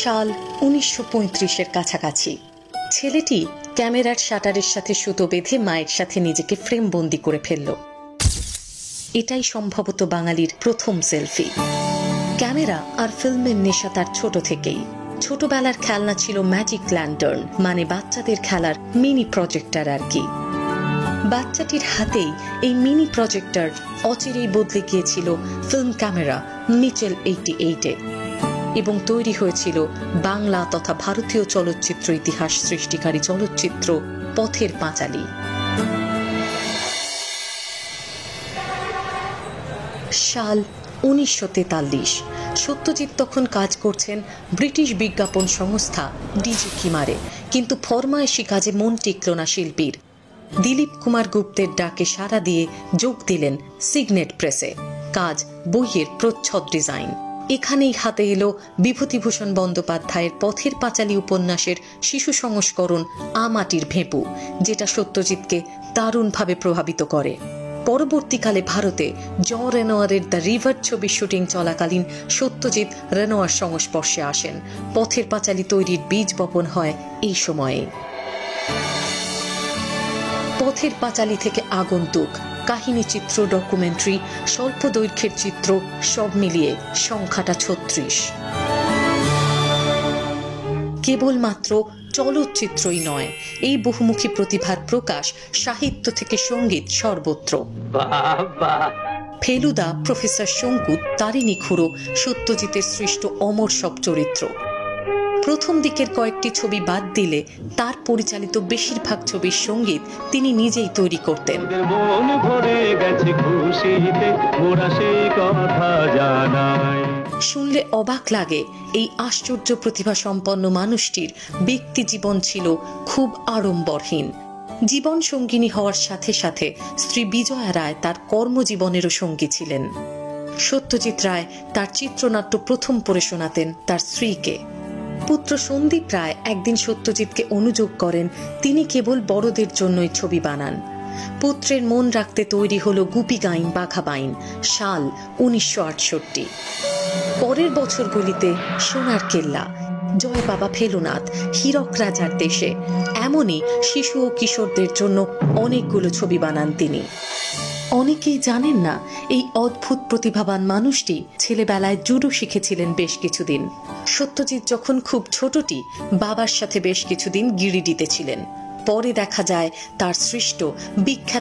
সাল ১৯৩৫-এর কাছাকাছি। ছেলেটি ক্যামেরার শাটারের সাথে সুতো বেঁধে মায়ের সাথে নিজেকে ফ্রেমবন্দি করে ফেলল। এটাই সম্ভবত বাঙালির প্রথম সেলফি। ক্যামেরা আর ফিল্মের নেশা তার ছোট থেকেই। ছোটবেলার খেলনা ছিল ম্যাজিক ল্যান্টার্ন, মানে বাচ্চাদের খেলার মিনি প্রজেক্টর আর কি। বাচ্চাটির হাতেই এই মিনি প্রজেক্টর অচিরেই বদলে গিয়েছিল ফিল্ম ক্যামেরা মিচেল 88-এ এবং তৈরি হয়েছিল বাংলা তথা ভারতীয় চলচ্চিত্র ইতিহাস সৃষ্টিকারী চলচ্চিত্র পথের পাঁচালী। সাল ১৯৪৩। সত্যজিৎ তখন কাজ করছেন ব্রিটিশ বিজ্ঞাপন সংস্থা ডিজি কিমারে, কিন্তু ফরমায়েশি কাজে মন টিকল না শিল্পীর। দিলীপ কুমার গুপ্তের ডাকে সাড়া দিয়ে যোগ দিলেন সিগনেট প্রেসে। কাজ বইয়ের প্রচ্ছদ ডিজাইন। এখানেই হাতে এলো বিভূতিভূষণ বন্দ্যোপাধ্যায়ের পথের পাঁচালী উপন্যাসের শিশু সংস্করণ আমাটির ভেঁপু, যেটা সত্যজিৎকে দারুণভাবে প্রভাবিত করে। পরবর্তীকালে ভারতে জন রেনোয়ারের দ্য রিভার ছবির শুটিং চলাকালীন সত্যজিৎ রেনোয়ার সংস্পর্শে আসেন। পথের পাঁচালী তৈরির বীজ বপন হয় এই সময়ে। পথের পাঁচালী থেকে আগন্তুক, কাহিনী চিত্র, ডকুমেন্টারি, স্বল্প দৈর্ঘ্যের চিত্র সব মিলিয়ে সংখ্যাটা ৩৬। কেবলমাত্র চলচ্চিত্রই নয়, এই বহুমুখী প্রতিভার প্রকাশ সাহিত্য থেকে সঙ্গীত সর্বত্র। ফেলুদা, প্রফেসর শঙ্কু, তারিণী খুড়ো সত্যজিতের সৃষ্ট অমর সব চরিত্র। প্রথম দিকের কয়েকটি ছবি বাদ দিলে তার পরিচালিত বেশিরভাগ ছবির সঙ্গীত তিনি নিজেই তৈরি করতেন। শুনলে অবাক লাগে, এই আশ্চর্য প্রতিভা সম্পন্ন মানুষটির ব্যক্তি জীবন ছিল খুব আড়ম্বরহীন। জীবন সঙ্গিনী হওয়ার সাথে সাথে স্ত্রী বিজয়া রায় তার কর্মজীবনেরও সঙ্গী ছিলেন। সত্যজিৎ রায় তার চিত্রনাট্য প্রথম পড়ে শোনাতেন তার স্ত্রীকে। পুত্র সন্দীপ রায় একদিন সত্যজিৎকে অনুযোগ করেন তিনি কেবল বড়দের জন্যই ছবি বানান। পুত্রের মন রাখতে তৈরি হলো গুপি গাইন বাঘা বাইন। সাল ১৯৬৮। পরের বছরগুলিতে সোনার কেল্লা, জয় বাবা ফেলুনাথ, হীরক রাজার দেশে, এমনই শিশু ও কিশোরদের জন্য অনেকগুলো ছবি বানান তিনি। অনেকেই জানেন না, এই অদ্ভুত প্রতিভাবান মানুষটি ছেলেবেলায় জুডো শিখেছিলেন বেশ কিছুদিন। সত্যজিৎ যখন খুব ছোটটি বাবার সাথে বেশ কিছুদিন গিরিডিতে ছিলেন। পরে দেখা যায় তার সৃষ্ট বিখ্যাত